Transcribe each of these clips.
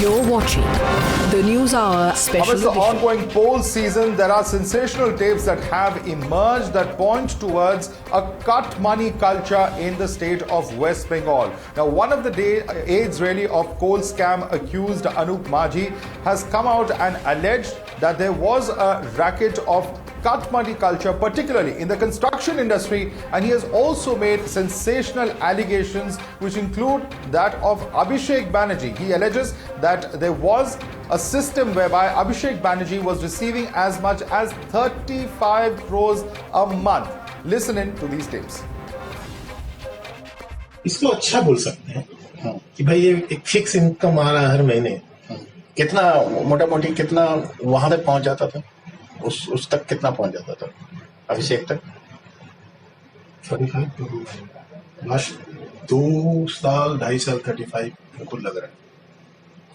You're watching the Newshour special Amidst the edition. ongoing poll season, there are sensational tapes that have emerged that point towards a cut money culture in the state of West Bengal. Now, one of the aides really of coal scam accused Anup Manjhi has come out and alleged that there was a racket of cut money culture, particularly in the construction industry, and he has also made sensational allegations which include that of Abhishek Banerjee. He alleges that there was a system whereby Abhishek Banerjee was receiving as much as 35 crores a month. Listen in to these tapes. इसको अच्छा बोल सकते हैं कि भाई ये एक fix income आ रहा है हर महीने। कितना मोटा मोटी कितना वहां तक पहुंच जाता था, उस तक कितना पहुंच जाता था अभिषेक तक? 35 लास्ट 2 साल 2.5 साल 35 बिल्कुल लग रहा है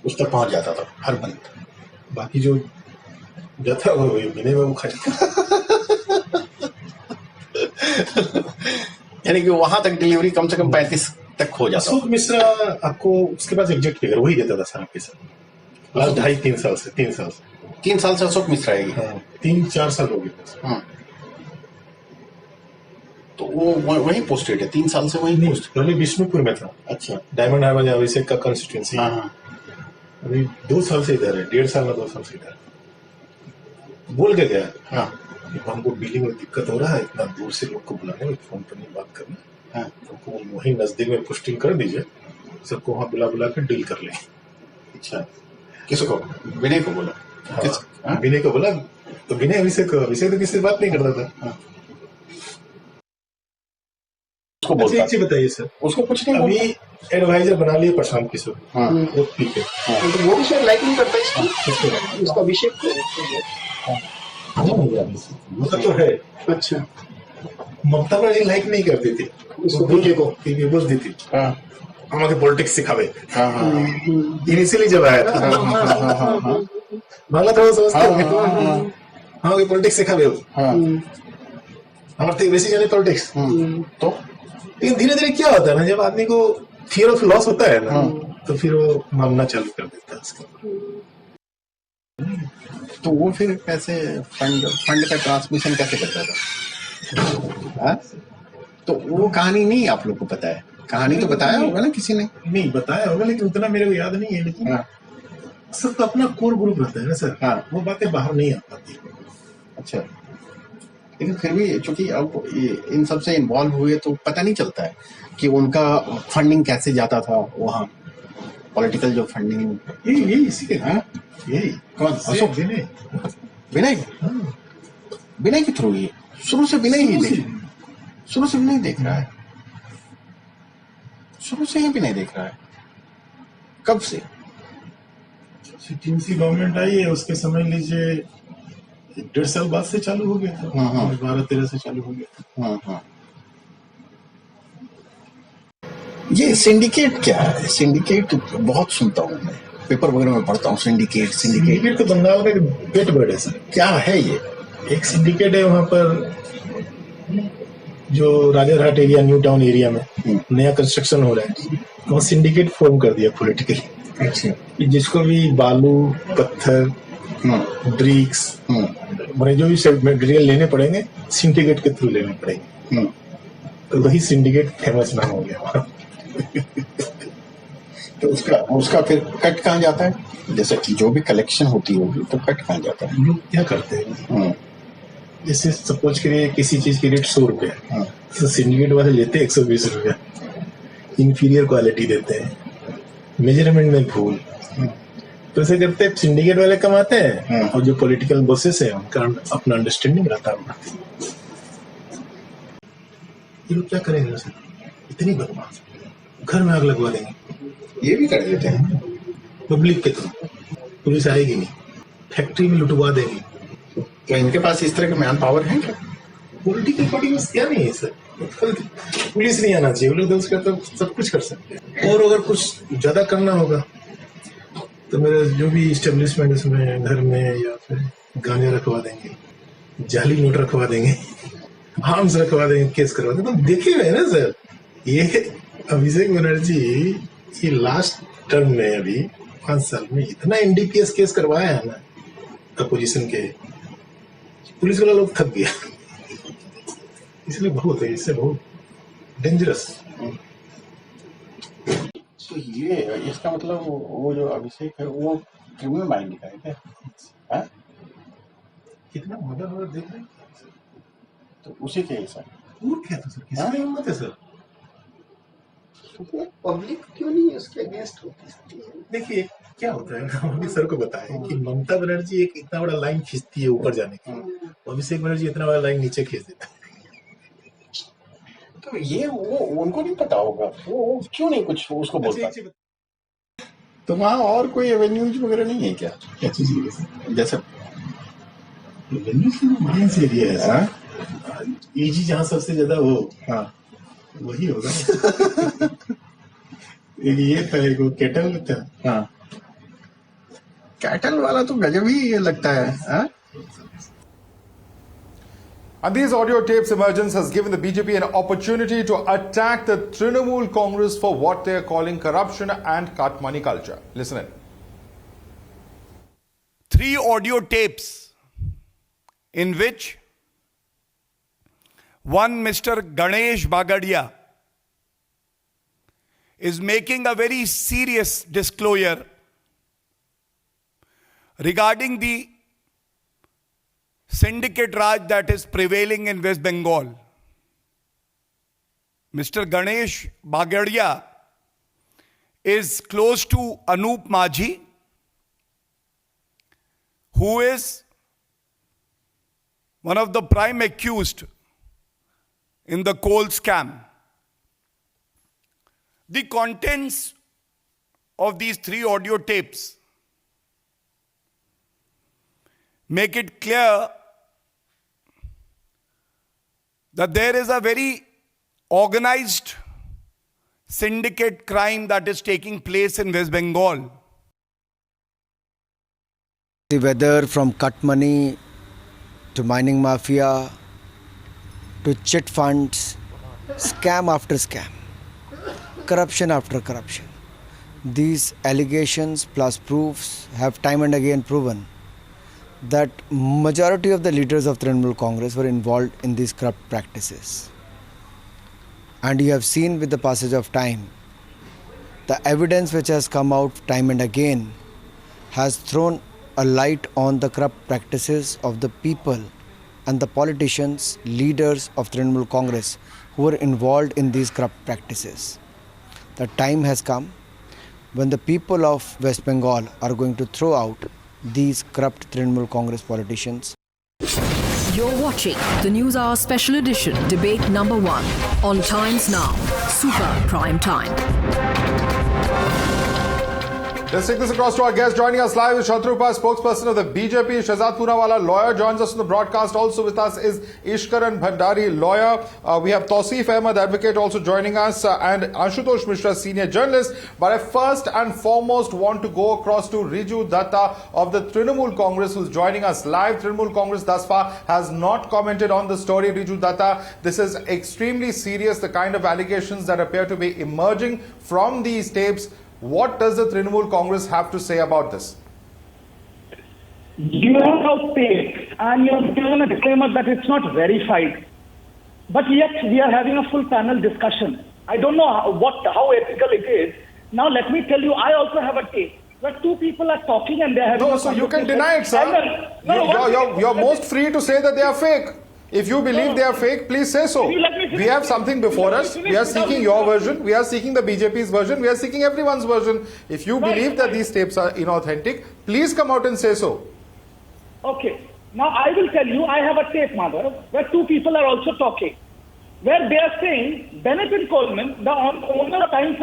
उस तक पहुंच जाता था हर मंथ। बाकी जो जाता वो महीने में वो खर्च यानी कि वहां तक डिलीवरी कम से कम 35 तक हो जाता। अशोक मिश्रा आपको उसके पास एग्जैक्ट फिगर वही देता था सारा पैसा लास्ट 2.5-3 साल से 3 साल से 3 साल से अशोक मिश्रा है। हाँ, 3-4 साल हो गए। तो वो वहीं पोस्टेड है 3 साल से वहीं पोस्ट। पहले विष्णुपुर में था। अच्छा, डायमंड हार्बर अभिषेक का कंस्टिट्यूंसी। हाँ। अभी 2 साल से इधर है, 1.5 साल में 2 साल से इधर बोल के गया। हाँ, हमको डीलिंग में दिक्कत हो रहा है, इतना दूर से लोग को बुलाने में, फोन पर नहीं बात करना। हाँ, हमको वहीं नजदीक में पोस्टिंग कर दीजिए, सबको वहां बुला के डील कर ले। अच्छा, किसको? विनय को बोला? हाँ, विनय को बोला तो विनय अभिषेक तो किसी से बात नहीं करता था। हाँ। उसको बोलता। एक चीज बताइए सर, उसको कुछ नहीं अभी एडवाइजर बना लिए प्रशांत किशोर। हाँ, वो ठीक है। हाँ। तो वो भी शायद लाइक नहीं करता इसको, इसका अभिषेक वो तो है। अच्छा, ममता बनर्जी लाइक नहीं करती थी उसको, पीके को बोलती थी हमारे पॉलिटिक्स सिखावे। इनिशियली जब आया था बांग्ला थोड़ा समझते हमारे पॉलिटिक्स सिखावे हमारे वैसे जाने पॉलिटिक्स। तो लेकिन धीरे धीरे क्या होता है ना, जब आदमी को फियर ऑफ लॉस होता है ना, तो फिर वो मानना चालू कर देता है उसका। तो वो फिर कैसे फंड का ट्रांसमिशन कैसे करता था? हाँ? तो वो कहानी नहीं आप लोग को पता है? कहानी तो बताया होगा ना किसी ने? नहीं बताया होगा, लेकिन उतना मेरे को याद नहीं है। लेकिन सबका अपना कोर ग्रुप रहता है ना सर। हाँ, वो बातें बाहर नहीं आ पाती। अच्छा, लेकिन फिर भी चूंकि अब इन सब से इन्वॉल्व हुए तो पता नहीं चलता है कि उनका फंडिंग कैसे जाता था वहाँ, पॉलिटिकल जो फंडिंग। यही इसी के। हाँ, यही कौन? अशोक विनय। विनय के थ्रू ही शुरू से विनय ही शुरू से विनय देख रहा है, शुरू से ही विनय देख रहा है। कब से? टीएमसी गवर्नमेंट आई है उसके समझ लीजिए 1.5 साल बाद से चालू हो गया था। 12-13 से चालू हो गया था। ये सिंडिकेट क्या है? सिंडिकेट बहुत सुनता हूँ मैं, पेपर वगैरह में पढ़ता हूँ। सिंडिकेट तो बंगाल का पेट बर्ड है सर। क्या है ये? एक सिंडिकेट है वहां पर जो Rajarhat area, new town area में नया कंस्ट्रक्शन हो रहा है, वहाँ सिंडिकेट फॉर्म कर दिया पॉलिटिकली। अच्छा, जिसको भी बालू, पत्थर, ब्रिक्स, मैंने जो भी मटेरियल लेने पड़ेंगे सिंडिकेट के थ्रू लेने पड़ेंगे। तो वही सिंडिकेट फेमस नाम हो गया। तो उसका फिर कट कहाँ जाता है? जैसे कि जो भी कलेक्शन होती होगी तो कट कहाँ जाता है? लोग क्या करते हैं, जैसे सपोज करिए किसी चीज की रेट 100 रुपया, तो सिंडिकेट वाले लेते हैं 120 रुपया। इंफीरियर क्वालिटी देते हैं, मेजरमेंट में भूल। तो ऐसे करते हैं, सिंडिकेट वाले कमाते हैं और जो पॉलिटिकल बॉसेस है उनका अपना अंडरस्टैंडिंग रहता है। ये लोग क्या करेंगे सर? इतनी बदमाश, घर में आग लगवा देंगे, ये भी कर देते हैं पब्लिक के थ्रू। पुलिस आएगी नहीं, फैक्ट्री में लुटवा देंगे। तो इनके पास इस तरह के मैन पावर है क्या? पॉलिटिकल पार्टी में क्या नहीं है सर, पुलिस नहीं आना चाहिए, वो लोग उसका तो सब कुछ कर सकते हैं। और अगर कुछ ज्यादा करना होगा तो मेरे जो भी इस्टेब्लिशमेंट इसमें घर में या फिर गांजा रखवा देंगे, जाली नोट रखवा देंगे, आर्म्स रखवा देंगे, केस करवा देंगे। तो देखे हुए ना सर, ये अभिषेक बनर्जी ये लास्ट टर्म में अभी 5 साल में इतना एनडीपीएस केस करवाया है ना अपोजिशन के, पुलिस वाला लोग थक गया। इसलिए बहुत है, इससे बहुत डेंजरस। तो ये इसका मतलब वो जो अभिषेक है वो क्रिमिनल माइंड का है क्या? हाँ? कितना मर्डर देख रहे हैं, तो उसी के हिसाब और क्या था सर, किसमें हिम्मत है सर? पब्लिक क्यों नहीं उसके अगेंस्ट होती है? देखिए क्या होता है ना, अभी सर को बताएं कि ममता बनर्जी एक इतना बड़ा लाइन खींचती है ऊपर जाने के लिए, अभिषेक बनर्जी इतना बड़ा लाइन नीचे खींच देता है। तो ये वो उनको नहीं पता होगा, वो क्यों नहीं कुछ उसको बोलता? तो वहाँ और कोई एवेन्यूज वगैरह नहीं है क्या? क्या चीज जैसे मेंस एरिया है सर, ईजी जहाँ सबसे ज्यादा हो, हाँ वही होगा। एक ये था, एक वो केटल था। हाँ, कैटल वाला तो गजब ही लगता है। हाँ? And these audio tapes emergence has given the BJP an opportunity to attack the Trinamool Congress for what they are calling corruption and cut money culture. Listen in. 3 audio tapes in which one Mr. Ganesh Bagadia is making a very serious disclosure regarding the syndicate Raj that is prevailing in West Bengal. Mr. Ganesh Bagadia is close to Anup Manjhi, who is one of the prime accused in the coal scam. The contents of these 3 audio tapes make it clear that there is a very organized syndicate crime that is taking place in West Bengal. Whether from cut money to mining mafia to chit funds, scam after scam, corruption after corruption. These allegations plus proofs have time and again proven that majority of the leaders of Trinamool Congress were involved in these corrupt practices. And you have seen with the passage of time, the evidence which has come out time and again has thrown a light on the corrupt practices of the people and the politicians, leaders of Trinamool Congress who were involved in these corrupt practices. The time has come when the people of West Bengal are going to throw out these corrupt Trinamool Congress politicians. You're watching the NewsHour Special Edition, Debate number 1 on Times Now, Super Prime Time. Let's take this across to our guest. Joining us live is Shatrupa, spokesperson of the BJP. Shahzad Poonawala, lawyer, joins us on the broadcast. Also with us is Ishkaran Bhandari, lawyer. We have Tausif Ahmed, advocate, also joining us, and Ashutosh Mishra, senior journalist. But I first and foremost want to go across to Riju Datta of the Trinamool Congress, who's joining us live. Trinamool Congress thus far has not commented on the story. Riju Datta, this is extremely serious, the kind of allegations that appear to be emerging from these tapes. What does the Trinamool Congress have to say about this? You have out tapes and you have given a disclaimer that it's not verified. But yet we are having a full panel discussion. I don't know how ethical it is. Now let me tell you, I also have a tape where 2 people are talking and they are having No, a so you can conversation. deny it, sir. You're most free to say that they are fake. If you believe they are fake, please say so. We have something before us. We are seeking your version. We are seeking the BJP's version. We are seeking everyone's version. If you believe that these tapes are inauthentic, please come out and say so. Okay. Now I will tell you, I have a tape, Madhav, where 2 people are also talking. Where they are saying, Benetton Coleman, the owner of Times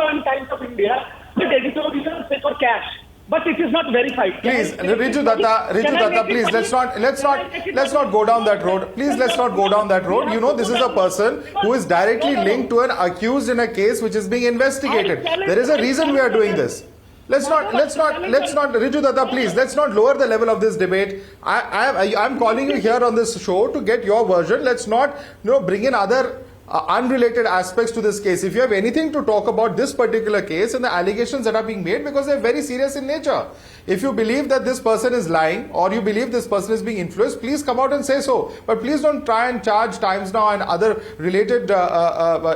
of India, did editorial say for cash. But it is not verified. Please, Riju Datta, please, let's not go down that road. Please, let's not go down that road. You know, this is a person who is directly linked to an accused in a case which is being investigated. There is a reason we are doing this. Let's not, Riju Datta, please, let's not lower the level of this debate. I'm calling you here on this show to get your version. Let's not, bring in other unrelated aspects to this case. If you have anything to talk about this particular case and the allegations that are being made, because they're very serious in nature. If you believe that this person is lying or you believe this person is being influenced, please come out and say so. But please don't try and charge Times Now and other related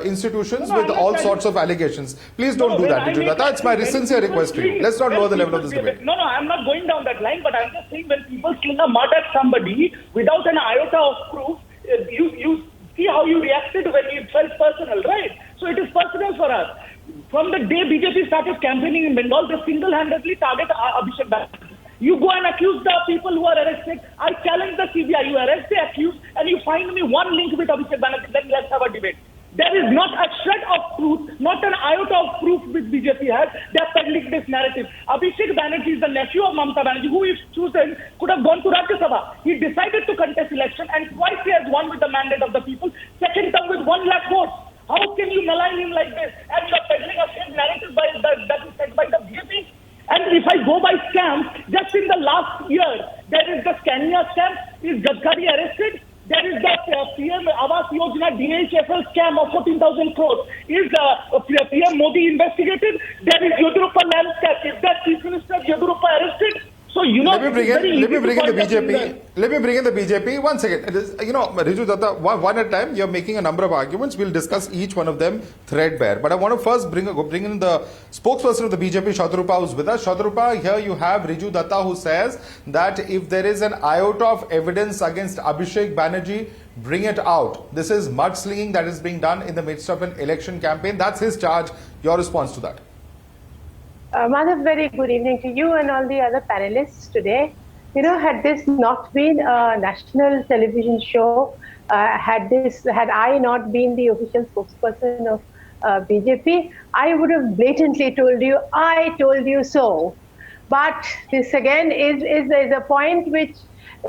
institutions with all sorts of allegations. Please don't do that, Riju Datta. It's my sincere request to you. Let's not lower the level of this debate. No, I'm not going down that line, but I'm just saying when people sling a mud at somebody without an iota of proof, you see how you reacted when it felt personal, right? So it is personal for us. From the day BJP started campaigning in Bengal, they single-handedly target Abhishek Banerjee. You go and accuse the people who are arrested. I challenge the CBI. You arrest the accused and you find me one link with Abhishek Banerjee, then let's have a debate. There is not a shred of truth, not an iota of proof which BJP has. They are peddling this narrative. Abhishek Banerjee is the nephew of Mamata Banerjee, who, if chosen, could have gone to Rajya Sabha. He decided to contest election and twice he has won with the mandate of the people, second term with 1 lakh votes. How can you malign him like this? And you are peddling a fake narrative that is said by the BJP. And if I go by scams, just in the last year, there is the Scania scam. Is Gadkari arrested? There is the PM Awas Yojana DHFL scam of 14,000 crores. Is PM Modi investigated? There is Yadurappa land scam. Is that Chief Minister Yadurappa arrested? So, let me bring in the BJP. 1 second. Riju Datta, one at a time, you're making a number of arguments. We'll discuss each one of them threadbare. But I want to first bring in the spokesperson of the BJP, Shatarupa, who's with us. Shatarupa, here you have Riju Datta, who says that if there is an iota of evidence against Abhishek Banerjee, bring it out. This is mudslinging that is being done in the midst of an election campaign. That's his charge. Your response to that? Madhav, very good evening to you and all the other panelists today. Had this not been a national television show, had I not been the official spokesperson of BJP, I would have blatantly told you, I told you so. But this again is a point which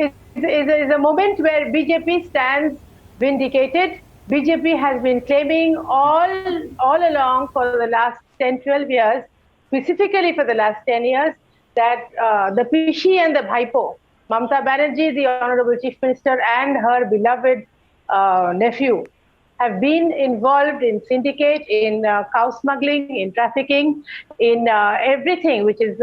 is a moment where BJP stands vindicated. BJP has been claiming all along for the last 10-12 years, specifically for the last 10 years, that the Pishi and the Bhaipo, Mamata Banerjee, the Honorable Chief Minister, and her beloved nephew, have been involved in syndicate, in cow smuggling, in trafficking, in everything which is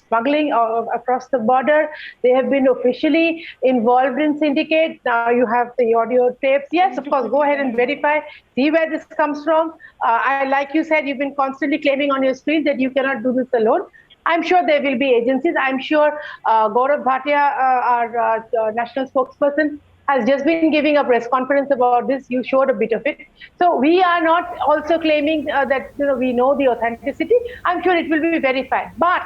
smuggling across the border. They have been officially involved in syndicate. Now you have the audio tapes. Yes, of course, go ahead and verify, see where this comes from. Like you said, you've been constantly claiming on your screen that you cannot do this alone. I'm sure there will be agencies. I'm sure Gaurav Bhartiya, our national spokesperson, has just been giving a press conference about this. You showed a bit of it. So we are not also claiming that we know the authenticity. I'm sure it will be verified. But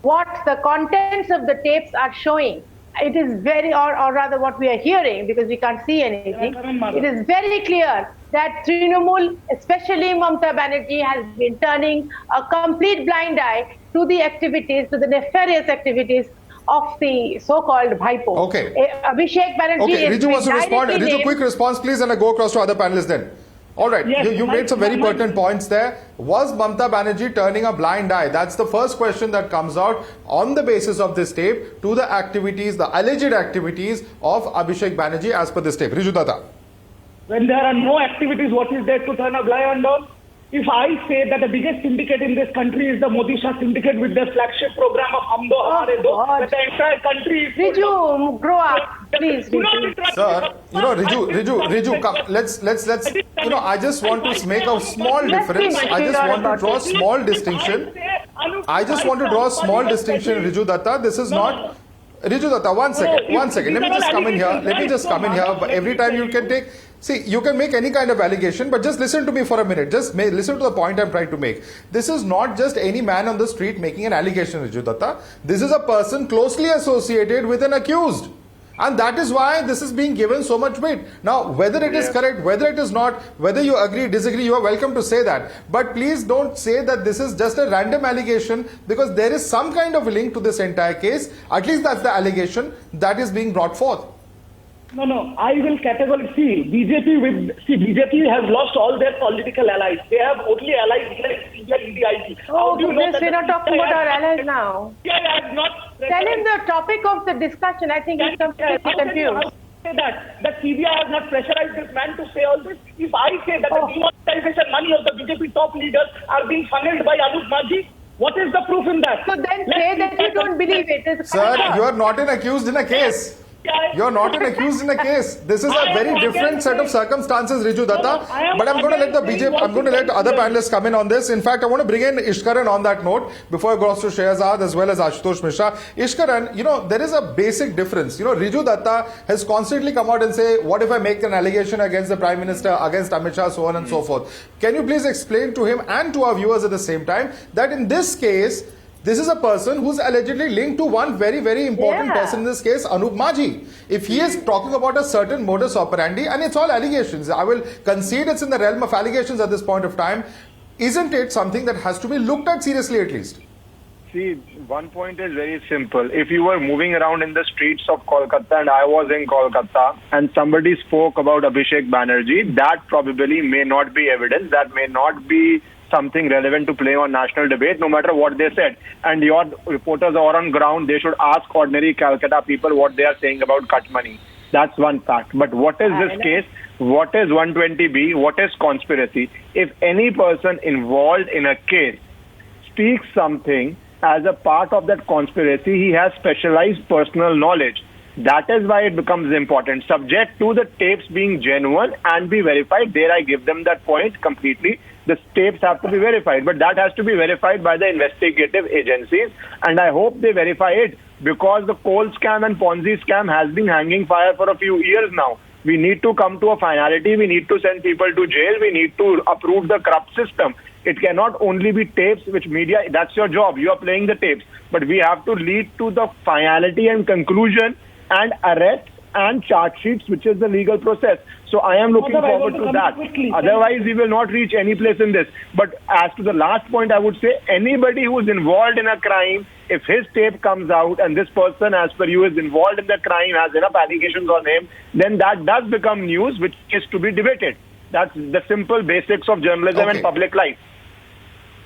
what the contents of the tapes are showing, it is very, or rather what we are hearing, because we can't see anything, it is very clear that Trinamool, especially Mamata Banerjee, has been turning a complete blind eye to the activities, to the nefarious activities of the so-called Bhaipo. Okay. Abhishek Banerjee. Okay, Riju wants to respond. Riju, quick response, please, and I go across to other panelists then. All right, yes, you made some very pertinent points there. Was Mamata Banerjee turning a blind eye? That's the first question that comes out on the basis of this tape to the activities, the alleged activities of Abhishek Banerjee as per this tape. Riju Datta. When there are no activities, what is there to turn a blind eye on? If I say that the biggest syndicate in this country is the Modi Shah syndicate with their flagship program of Hum Do Hamare Do, that the entire country is... Riju, grow up, please. Sir, Riju, come, let's, I just want to make a small difference. I just want to draw a small distinction. Riju Datta. This is not... Riju Datta, one second. Let me just come in here. But every time you can take... See, you can make any kind of allegation, but just listen to me for a minute. Just listen to the point I'm trying to make. This is not just any man on the street making an allegation, Riju Datta. This is a person closely associated with an accused. And that is why this is being given so much weight. Now, whether it is correct, whether it is not, whether you agree, disagree, you are welcome to say that. But please don't say that this is just a random allegation, because there is some kind of a link to this entire case. At least that's the allegation that is being brought forth. No, I will categorically BJP has lost all their political allies. They have only allies like CBI. Oh, goodness, we're not talking about our allies now. Tell him the topic of the discussion. I think he's completely confused. say that CBI has not pressurized this man to say all this? If I say that the demonetization money of the BJP top leaders are being funneled by Anup Manjhi, what is the proof in that? So then say that you don't believe it. Sir, you are not an accused in a case. You're not an accused in a case. This is a very different set of circumstances, Riju Datta. But I'm going to let the BJP, I'm going to let other panelists come in on this. In fact, I want to bring in Ishkaran on that note before I go to Shehzad as well as Ashutosh Mishra. Ishkaran, there is a basic difference. Riju Datta has constantly come out and say, what if I make an allegation against the Prime Minister, against Amit Shah, so on and so forth. Can you please explain to him and to our viewers at the same time that in this case, this is a person who's allegedly linked to one very, very important person in this case, Anup Manjhi. If he is talking about a certain modus operandi, and it's all allegations, I will concede it's in the realm of allegations at this point of time, isn't it something that has to be looked at seriously at least? See, one point is very simple. If you were moving around in the streets of Kolkata and I was in Kolkata and somebody spoke about Abhishek Banerjee, that probably may not be evidence, that may not be something relevant to play on national debate, no matter what they said. And your reporters are on ground, they should ask ordinary Calcutta people what they are saying about cut money. That's one fact. But what is this case? What is 120B? What is conspiracy? If any person involved in a case speaks something as a part of that conspiracy, he has specialized personal knowledge. That is why it becomes important. Subject to the tapes being genuine and be verified. There I give them that point completely. The tapes have to be verified, but that has to be verified by the investigative agencies, and I hope they verify it, because the coal scam and Ponzi scam has been hanging fire for a few years now. We need to come to a finality. We need to send people to jail. We need to uproot the corrupt system. It cannot only be tapes, which media, that's your job. You are playing the tapes. But we have to lead to the finality and conclusion and arrest and charge sheets, which is the legal process. So I am looking forward to that. Otherwise, we will not reach any place in this. But as to the last point, I would say anybody who is involved in a crime, if his tape comes out and this person, as per you, is involved in the crime, has enough allegations on him, then that does become news, which is to be debated. That's the simple basics of journalism and public life.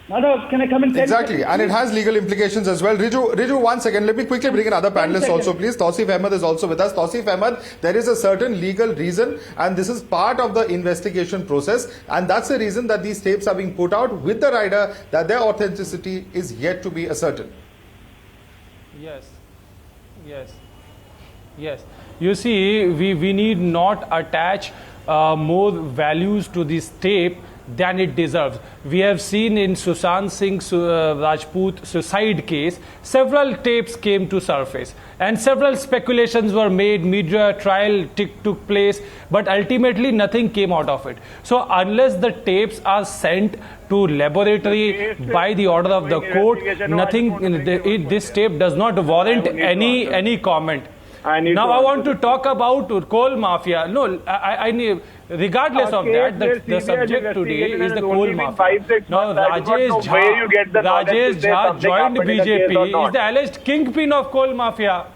Madhav, can I come in? Exactly, and it has legal implications as well. Riju, one second. Let me quickly bring in other panelists also, please. Tausif Ahmed is also with us. Tausif Ahmed, there is a certain legal reason, and this is part of the investigation process, and that's the reason that these tapes are being put out with the rider that their authenticity is yet to be ascertained. Yes. You see, we need not attach more values to this tape than it deserves. We have seen in Sushant Singh Rajput suicide case, several tapes came to surface and several speculations were made, media trial took place, but ultimately nothing came out of it. So unless the tapes are sent to laboratory by the order of the court, this tape does not warrant any comment. Now I want to talk about coal mafia. No, regardless of that, the subject today is the coal mafia. Now Rajesh Jha joined BJP, is the alleged kingpin of coal mafia.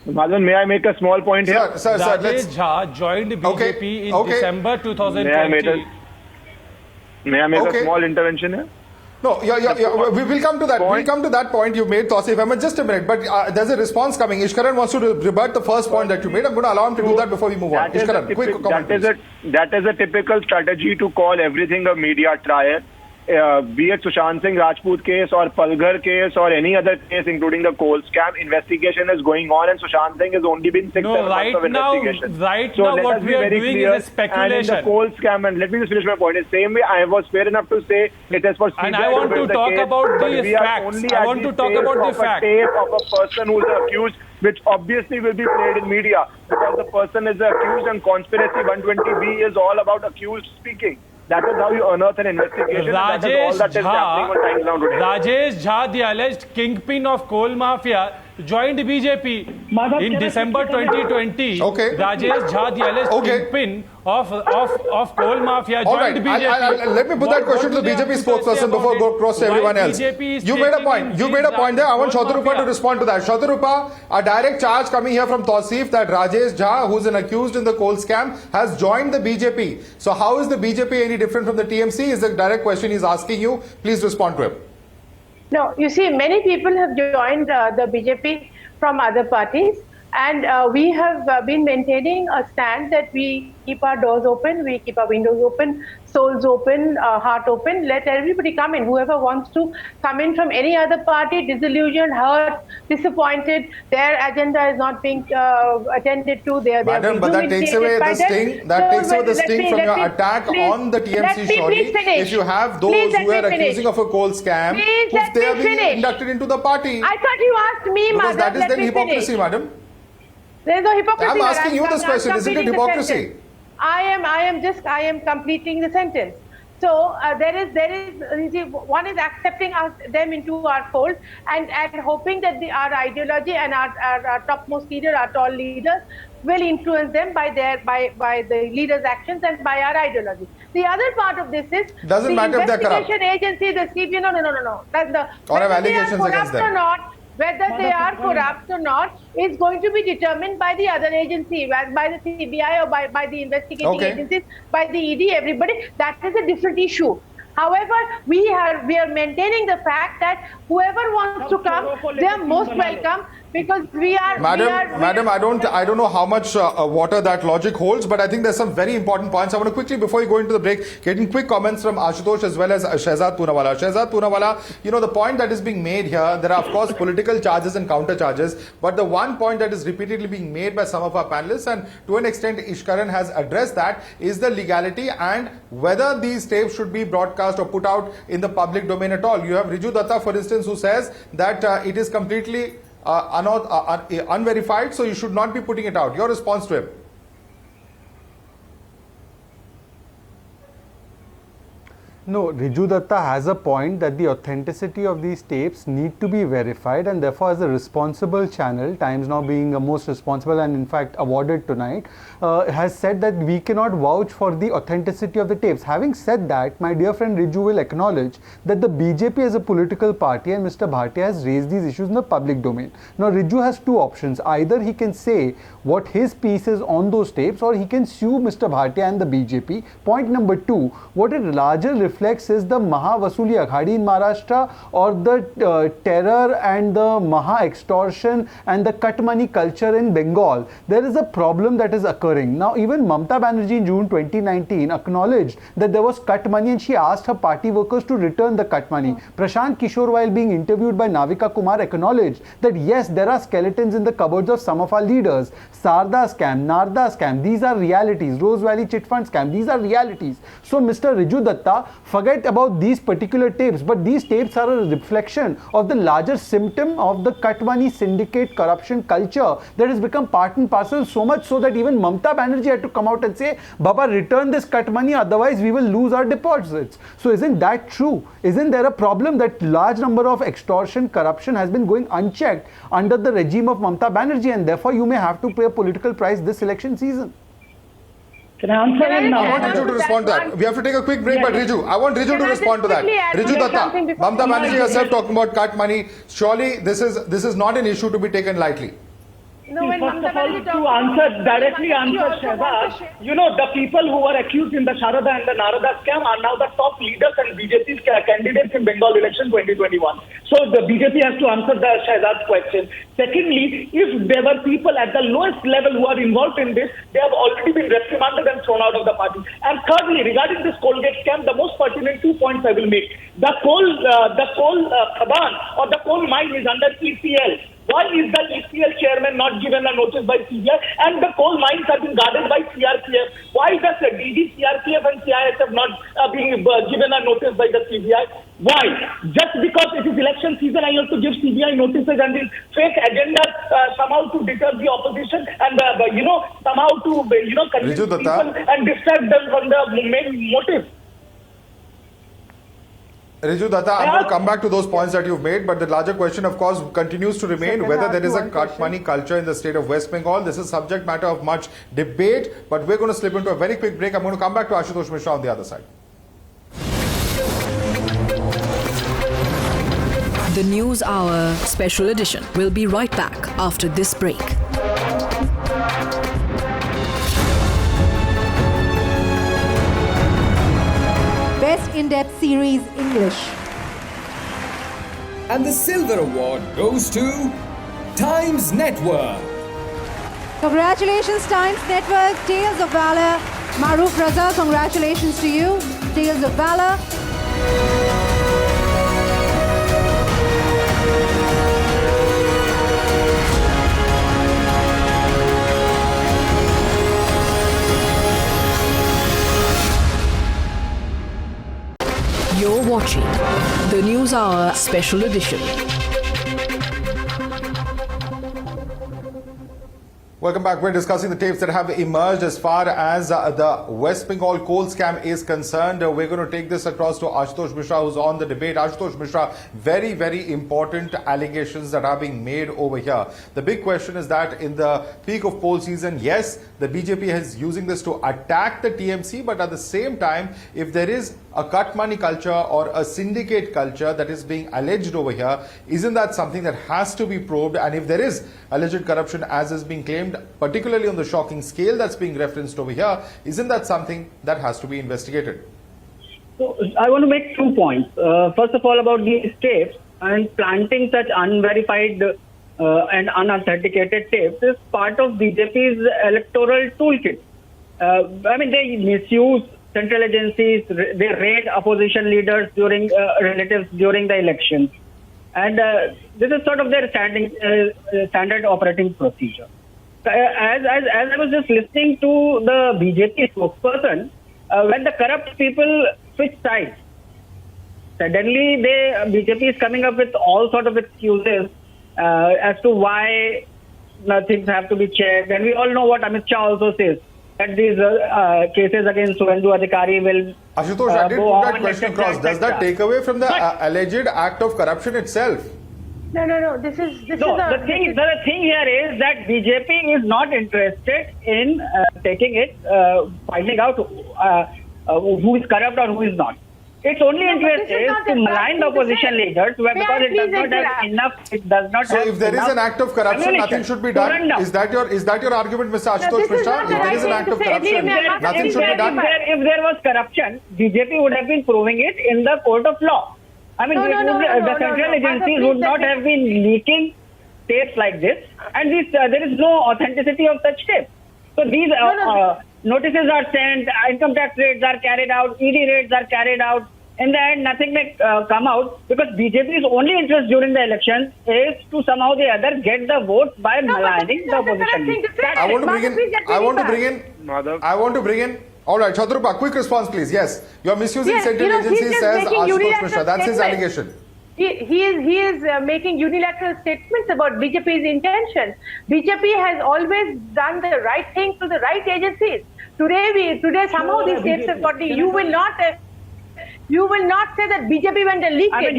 Madhavan, may I make a small point here? Rajesh Jha joined BJP in December 2020. May I make a small intervention here? No, we will come to that. We'll come to that point you made, Tausif Ahmed. Just a minute, but there's a response coming. Ishkaran wants to rebut the first point that you made. I'm going to allow him to do that before we move on. Ishkaran, quick comment. That is a typical strategy to call everything a media trial. Be it Sushant Singh Rajput case or Palghar case or any other case, including the coal scam, investigation is going on, and Sushant Singh has only been 6-7 months of investigation. Now what we are doing is speculation. And in the coal scam, and let me just finish my point. In the same way, I was fair enough to say it is for CBI. And I want to talk about the facts. I want to talk about the facts. Tape of a person who is accused, which obviously will be played in media because the person is accused, and conspiracy 120B is all about accused speaking. That is how you unearth an investigation. Rajesh Jha, the alleged kingpin of coal mafia, joined BJP in December 2020. Rajesh Jha, the alleged kingpin of coal mafia, joined BJP. Let me put that question to the BJP spokesperson before go across to everyone else. You made a point. You made a point there. I want Shatarupa to respond to that. Shatarupa, a direct charge coming here from Tausif that Rajesh Jha, who's an accused in the coal scam, has joined the BJP. So how is the BJP any different from the TMC? Is the direct question he's asking you. Please respond to him. No, you see, many people have joined the BJP from other parties. And we have been maintaining a stand that we keep our doors open, we keep our windows open, souls open, heart open. Let everybody come in. Whoever wants to come in from any other party, disillusioned, hurt, disappointed, their agenda is not being attended to. Madam, but that takes away the sting. That takes away the sting from your attack on the TMC. Surely, if you have those who are accusing of a coal scam, they are being inducted into the party. I thought you asked me, because that is then hypocrisy, madam. There is no hypocrisy. I'm asking you this question. Isn't it hypocrisy? I am completing the sentence. So one is accepting them into our fold and hoping that our ideology and our topmost leader, our tall leaders, will influence them by the leaders' actions and by our ideology. The other part of this is doesn't matter if they're corrupt. The investigation agency, the CBI, no. Or have allegations against them. Whether they are corrupt or not is going to be determined by the other agency, by the CBI or by the investigating agencies, by the ED, everybody. That is a different issue. However, we are maintaining the fact that whoever wants to come, they are most welcome. Because Madam, I don't know how much water that logic holds, but I think there's some very important points. I want to quickly, before you go into the break, get in quick comments from Ashutosh as well as Shehzad Poonawala. Shehzad Poonawala, the point that is being made here, there are of course political charges and counter charges, but the one point that is repeatedly being made by some of our panelists, and to an extent Ishkaran has addressed that, is the legality and whether these tapes should be broadcast or put out in the public domain at all. You have Riju Datta, for instance, who says that it is completely unverified, so you should not be putting it out. Your response to him? No, Riju Datta has a point that the authenticity of these tapes need to be verified, and therefore as a responsible channel, Times Now being the most responsible and in fact awarded tonight, has said that we cannot vouch for the authenticity of the tapes. Having said that, my dear friend Riju will acknowledge that the BJP is a political party and Mr. Bhartiya has raised these issues in the public domain. Now Riju has two options. Either he can say what his piece is on those tapes, or he can sue Mr. Bhartiya and the BJP. Point number two, what it larger reflects is the Maha vasooli Aghadi in Maharashtra, or the terror and the Maha extortion and the cut money culture in Bengal. There is a problem that is occurring. Now even Mamata Banerjee in June 2019 acknowledged that there was cut money and she asked her party workers to return the cut money. Prashant Kishore, while being interviewed by Navika Kumar, acknowledged that yes, there are skeletons in the cupboards of some of our leaders. Sarda scam, Narda scam, these are realities. Rose Valley chit fund scam, these are realities. So Mr. Riju Datta, forget about these particular tapes, but these tapes are a reflection of the larger symptom of the cut money syndicate corruption culture that has become part and parcel, so much so that even Mamata Banerjee had to come out and say, Baba, return this cut money, otherwise we will lose our deposits. So isn't that true? Isn't there a problem that large number of extortion, corruption has been going unchecked under the regime of Mamata Banerjee, and therefore you may have to pay a political price this election season? Can I answer him now? I want Riju to respond to that. We have to take a quick break, but Riju, I want Riju to respond to that. Riju Datta, Mamata Banerjee herself talking about cut money. Surely this is not an issue to be taken lightly. No, when First of all, to directly answer Shehzad, the people who were accused in the Sharada and the Narada scam are now the top leaders and BJP's candidates in Bengal election 2021. So the BJP has to answer the Shehzad's question. Secondly, if there were people at the lowest level who are involved in this, they have already been reprimanded and thrown out of the party. And thirdly, regarding this Colgate scam, the most pertinent 2 points I will make. The coal khadan or the coal mine is under ECL. Why is the ECL chairman not given a notice by CBI? And the coal mines have been guarded by CRPF. Why does the DD, CRPF and CISF not being given a notice by the CBI? Why? Just because it is election season, I have to give CBI notices and these fake agendas somehow to deter the opposition and somehow to convince people and distract them from the main motive. Riju Datta, I'm going to come back to those points that you've made, but the larger question, of course, continues to remain whether there is a cut money culture in the state of West Bengal. This is subject matter of much debate, but we're going to slip into a very quick break. I'm going to come back to Ashutosh Mishra on the other side. The News Hour Special Edition will be right back after this break. Best In-Depth Series English. And the Silver Award goes to Times Network. Congratulations, Times Network, Tales of Valor. Maruf Raza, congratulations to you. Tales of Valor. You're watching the News Hour Special Edition. Welcome back. We're discussing the tapes that have emerged as far as the West Bengal coal scam is concerned. We're going to take this across to Ashutosh Mishra, who's on the debate. Ashutosh Mishra, very, very important allegations that are being made over here. The big question is that in the peak of poll season, yes, the BJP is using this to attack the TMC, but at the same time, if there is a cut money culture or a syndicate culture that is being alleged over here, isn't that something that has to be probed? And if there is alleged corruption as is being claimed, particularly on the shocking scale that's being referenced over here, isn't that something that has to be investigated? So I want to make 2 points. First of all, about these tapes and planting such unverified and unauthenticated tapes is part of BJP's electoral toolkit. I mean, they misuse central agencies, they raid opposition leaders during relatives during the elections. And this is sort of their standard operating procedure. As I was just listening to the BJP spokesperson, when the corrupt people switch sides, suddenly BJP is coming up with all sort of excuses as to why things have to be checked. And we all know what Amit Shah also says, that these cases against Suvendu Adhikari will Ashutosh, I did put that question across. Does that take away from the alleged act of corruption itself? No. The thing here is that BJP is not interested in taking it, finding out who is corrupt or who is not. Its only interest is to malign the opposition leaders because it does not have enough. It does not. So, if there is an act of corruption, nothing should be done. Is that your argument, Mr. Ashutosh Mishra? If there is an act of corruption, nothing should be done. If there was corruption, BJP would have been proving it in the court of law. I mean, the central agencies would not have been leaking tapes like this, and there is no authenticity of such tapes. So these notices are sent, income tax raids are carried out, ED raids are carried out. In the end, nothing may come out because BJP's only interest during the election is to somehow or the other get the votes by maligning the opposition. I want to bring in. All right, Chandrupa, quick response, please. Yes, you're misusing central agencies, says Ashutosh Mishra. That's his allegation. He is making unilateral statements about BJP's intention. BJP has always done the right thing to the right agencies. Today somehow these tapes have got you will not say that BJP went and leaked it.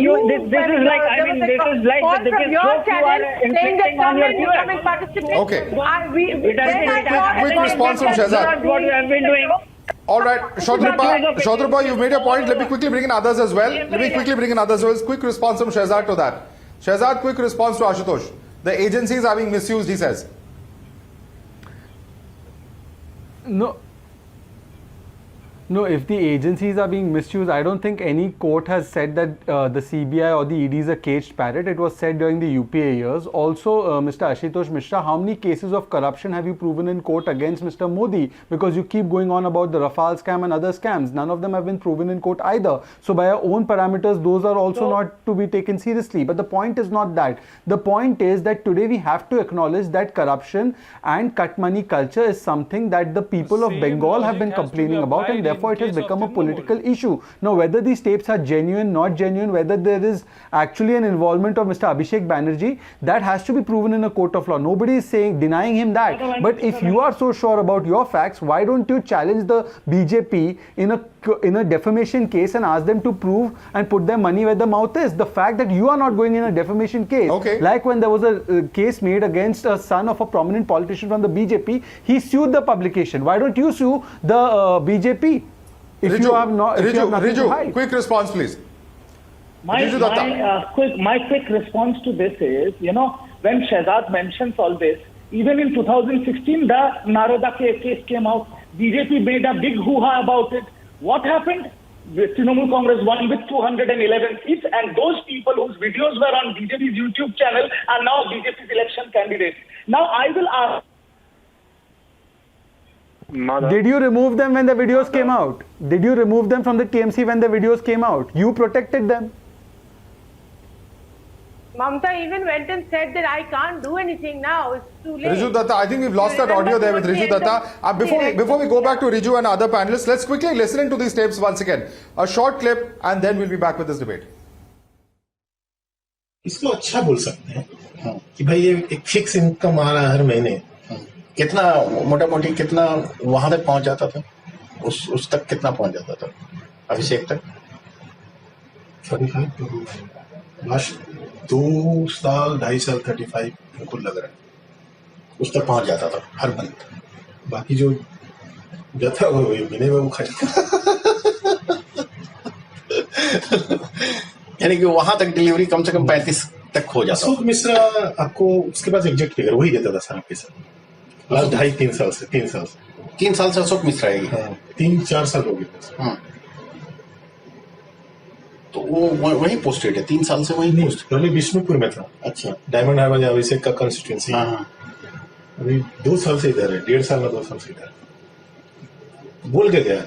This is like the biggest joke you are inflicting on your viewers. Okay. Quick response from Shehzad. What you have been doing. All right, Chandrupa, you've made your point. Let me quickly bring in others as well. Quick response from Shehzad to that. Shehzad, quick response to Ashutosh. The agencies are being misused, he says. No, if the agencies are being misused, I don't think any court has said that the CBI or the ED is a caged parrot. It was said during the UPA years. Also, Mr. Ashutosh Mishra, how many cases of corruption have you proven in court against Mr. Modi? Because you keep going on about the Rafale scam and other scams. None of them have been proven in court either. So by our own parameters, those are also not to be taken seriously. But the point is not that. The point is that today we have to acknowledge that corruption and cut money culture is something that the people of Bengal have been complaining about, and therefore it has become a political issue. Now, whether these tapes are genuine, not genuine, whether there is actually an involvement of Mr. Abhishek Banerjee, that has to be proven in a court of law. Nobody is denying him that. But if you are so sure about your facts, why don't you challenge the BJP in a defamation case and ask them to prove and put their money where the mouth is? The fact that you are not going in a defamation case, like when there was a case made against a son of a prominent politician from the BJP, he sued the publication. Why don't you sue the BJP? If you have nothing to hide. Quick response, please. My quick response to this is, when Shehzad mentions all this, even in 2016, the Naroda case came out. BJP made a big hoo-ha about it. What happened? Trinamool Congress won with 211 seats, and those people whose videos were on BJP's YouTube channel are now BJP's election candidates. Now, I will ask Did you remove them when the videos came out? Did you remove them from the TMC when the videos came out? You protected them. Mamata even went and said that I can't do anything now. It's too late. Riju Datta, I think we've lost that audio there with Riju Datta. Before we go back to Riju and other panelists, let's quickly listen into these tapes once again. A short clip and then we'll be back with this debate. इसको अच्छा बोल सकते हैं कि भाई ये एक fix income आ रहा है हर महीने. कितना मोटा मोटी कितना वहां तक पहुंच जाता था, उस तक कितना पहुंच जाता था अभिषेक तक? 35 लास्ट 2 साल 2.5 साल 35 बिल्कुल लग रहा है उस तक पहुंच जाता था हर मंथ. बाकी जो जाता वो महीने में वो खर्च यानी कि वहां तक डिलीवरी कम से कम 35 तक हो जाता. अशोक मिश्रा आपको उसके पास एग्जैक्ट फिगर वही देता था सारा पैसा लास्ट 2.5-3 साल से 3 साल से अशोक मिश्रा है. 3-4 साल हो गए. तो वो वही पोस्टेड है 3 साल से वही नहीं. पहले विष्णुपुर में था. अच्छा. डायमंड हार्बर अभिषेक का कंस्टिट्यूएंसी. अभी 2 साल से इधर है. 1.5 साल में 2 साल से इधर बोल के गया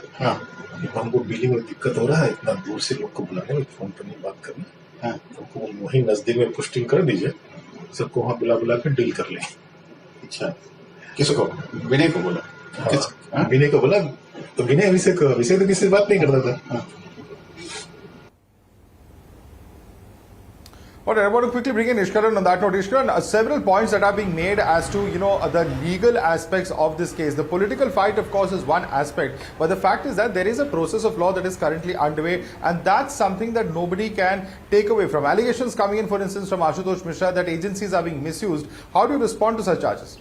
हमको बिलिंग में दिक्कत हो रहा है, इतना दूर से लोग को बुलाने में, फोन पर नहीं बात करना. हमको वही नजदीक में पोस्टिंग कर दीजिए, सबको वहां बुला के डील कर ले. अच्छा. किसको? विनय को बोला. विनय को बोला तो विनय अभिषेक तो किसी से बात नहीं करता था. All right, I want to quickly bring in Ishkaran on that note. Ishkaran, several points that are being made as to, the legal aspects of this case. The political fight, of course, is one aspect. But the fact is that there is a process of law that is currently underway. And that's something that nobody can take away from. Allegations coming in, for instance, from Ashutosh Mishra that agencies are being misused. How do you respond to such charges?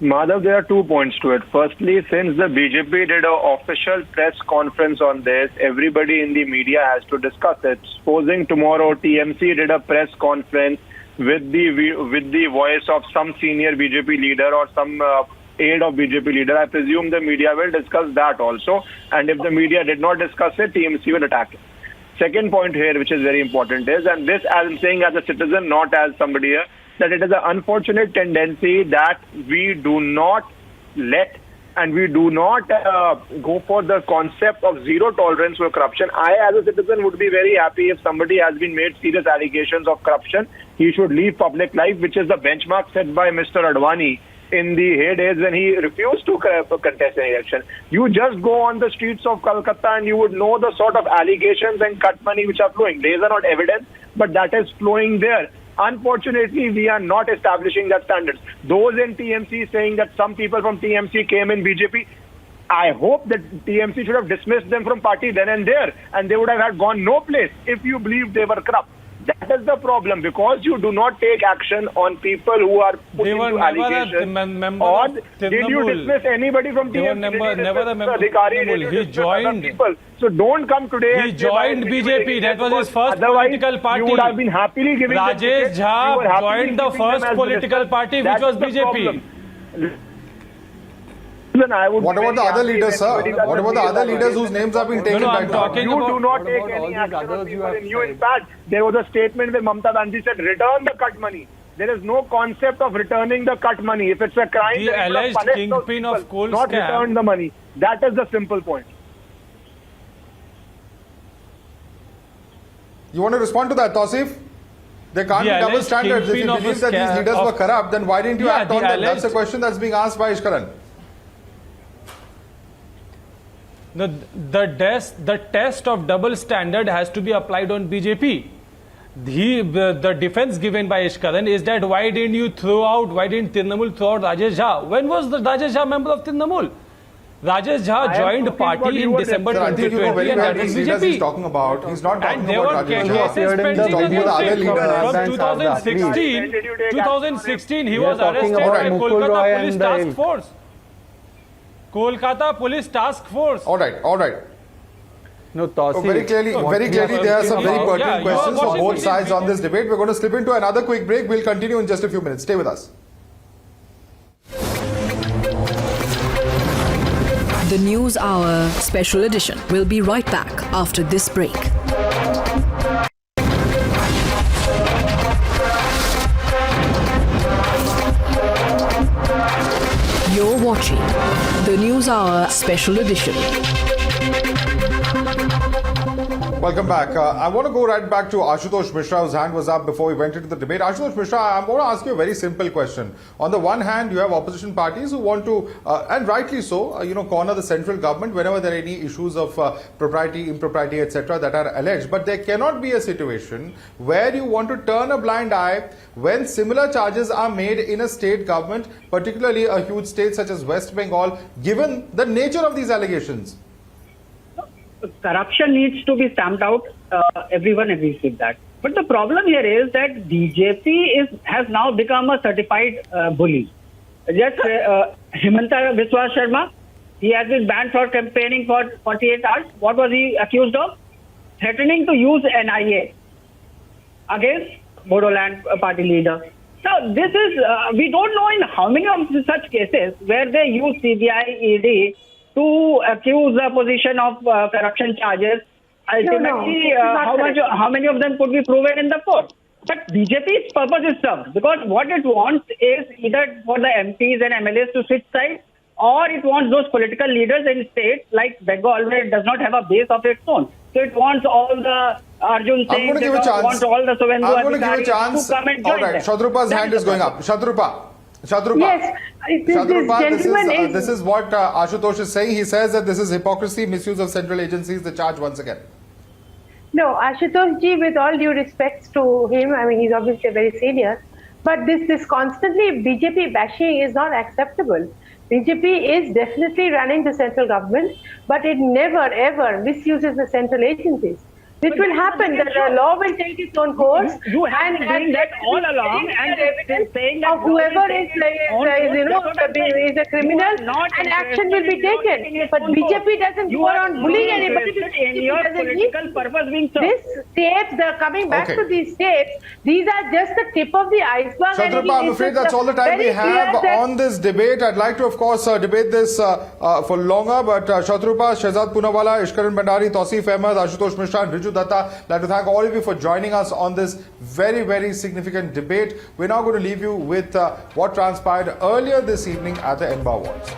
Madhav, there are 2 points to it. Firstly, since the BJP did an official press conference on this, everybody in the media has to discuss it. Supposing tomorrow TMC did a press conference with the voice of some senior BJP leader or some aide of BJP leader, I presume the media will discuss that also. And if the media did not discuss it, TMC will attack it. Second point here, which is very important, is, and this I'm saying as a citizen, not as somebody here, that it is an unfortunate tendency that we do not let and we do not go for the concept of zero tolerance for corruption. I, as a citizen, would be very happy if somebody has been made serious allegations of corruption. He should leave public life, which is the benchmark set by Mr. Advani in the heydays when he refused to contest an election. You just go on the streets of Kolkata and you would know the sort of allegations and cut money which are flowing. These are not evidence, but that is flowing there. Unfortunately, we are not establishing that standards. Those in TMC saying that some people from TMC came in BJP, I hope that TMC should have dismissed them from party then and there, and they would have had gone no place if you believe they were corrupt. That is the problem, because you do not take action on people who are put into allegations. Or did you dismiss anybody from TMC? Never a member of Trinamool. He joined. So don't come today. He joined BJP. That was his first political party. You would have been happily giving. Rajesh Jha joined the first political party, which was BJP. What about the other leaders, sir? What about the other leaders whose names have been taken right now? You do not take any action on people in you. In fact, there was a statement where Mamata Banerjee said, return the cut money. There is no concept of returning the cut money. If it's a crime, the alleged kingpin of coal not scam. Return the money. That is the simple point. You want to respond to that, Tausif? There can't be double standards. If you believe that these leaders were corrupt, then why didn't you act on them? That's a question that's being asked by Ishkaran. The test of double standard has to be applied on BJP. The defense given by Ishkaran is that why didn't Trinamool throw out Rajesh Jha? When was the Rajesh Jha member of Trinamool? Rajesh Jha joined party in December 2020 and that was BJP. He's talking about. He's not talking about Rajesh Jha. From 2016, he was arrested by Kolkata Police Task Force. Kolkata Police Task Force. All right. No, Tausif. Very clearly, there are some very pertinent questions for both sides on this debate. We're going to slip into another quick break. We'll continue in just a few minutes. Stay with us. The News Hour Special Edition will be right back after this break. You're watching the News NewsHour Special Edition. Welcome back. I want to go right back to Ashutosh Mishra, whose hand was up before we went into the debate. Ashutosh Mishra, I want to ask you a very simple question. On the one hand, you have opposition parties who want to, and rightly so, corner the central government whenever there are any issues of propriety, impropriety, etc. that are alleged. But there cannot be a situation where you want to turn a blind eye when similar charges are made in a state government, particularly a huge state such as West Bengal, given the nature of these allegations. Corruption needs to be stamped out. Everyone agrees with that. But the problem here is that BJP has now become a certified bully. Just Himanta Biswa Sharma, he has been banned for campaigning for 48 hours. What was he accused of? Threatening to use NIA against Bodoland party leader. Now, this is, we don't know in how many of such cases where they use CBI, ED to accuse the opposition of corruption charges. Ultimately, how many of them could be proven in the court? But BJP's purpose is served because what it wants is either for the MPs and MLAs to switch sides, or it wants those political leaders in states like Bengal, where it does not have a base of its own. So it wants all the Arjun Singh, wants all the Suvendu Adhikari to come and join them. Shadrupa's hand is going up. Shadrupa. Yes, this is what Ashutosh is saying. He says that this is hypocrisy, misuse of central agencies, the charge once again. No, Ashutosh ji, with all due respect to him, I mean, he's obviously very senior, but this constantly BJP bashing is not acceptable. BJP is definitely running the central government, but it never ever misuses the central agencies. It will happen that the law will take its own course. You have been doing that all along, and saying that whoever is a criminal, and action will be taken. But BJP doesn't go around bullying anybody. This tapes, coming back to these tapes, these are just the tip of the iceberg. Shadrupa, I'm afraid that's all the time we have on this debate. I'd like to, of course, debate this for longer, but Shadrupa, Shehzad Poonawalla, Ishkaran Bhandari, Tausif Ahmed, Ashutosh Mishra, and Riju Datta, I'd like to thank all of you for joining us on this very, very significant debate. We're now going to leave you with what transpired earlier this evening at the Enba Awards.